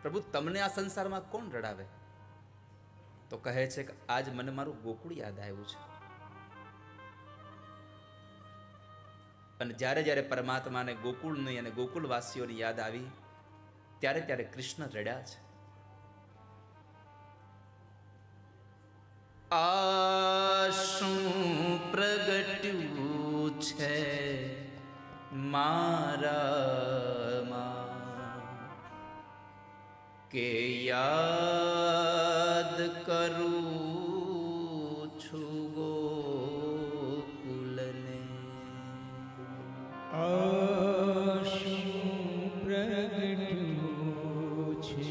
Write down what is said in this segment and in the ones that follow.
પ્રભુ તમને આ સંસારમાં કોણ રડાવે? તો કહે છે કે આજ મને મારું ગોકુળ યાદ આવ્યું છે. અને જ્યારે જ્યારે પરમાત્માને ગોકુળની અને ગોકુળવાસીઓની યાદ આવી ત્યારે ત્યારે કૃષ્ણ રડ્યા છે. આ શું પ્રગટ્યું છે મારામાં કે યાદ કરું છું ગોકુલને. આ શું પ્રગટ્યું છે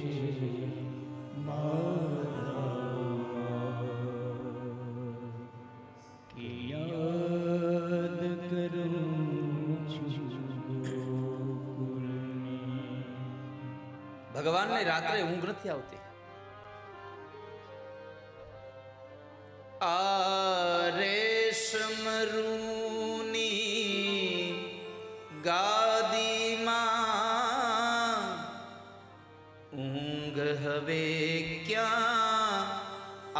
ભગવાનને રાત્રે ઊંઘ નથી આવતી. આ રેશમ રૂની ગાદીમાં ઊંઘ હવે ક્યાં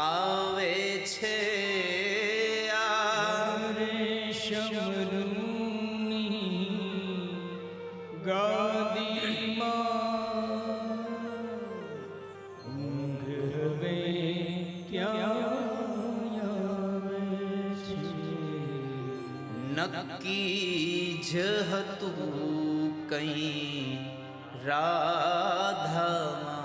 આવે છે? આ રેશમ રૂની ગાદીમાં ઊંઘ હવે ક્યાં આવે છે? નક્કી જ હતું કઈ રાધામાં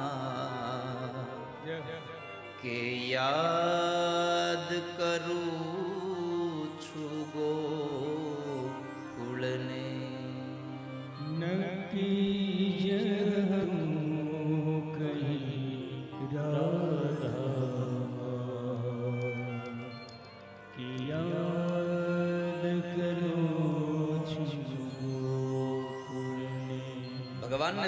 કે યાદ કરું છું ગોકુળને. નક્કી જ હતું કઈ રાધામાં કે યાદ કરું છું ગોકુળને. ભગવાનને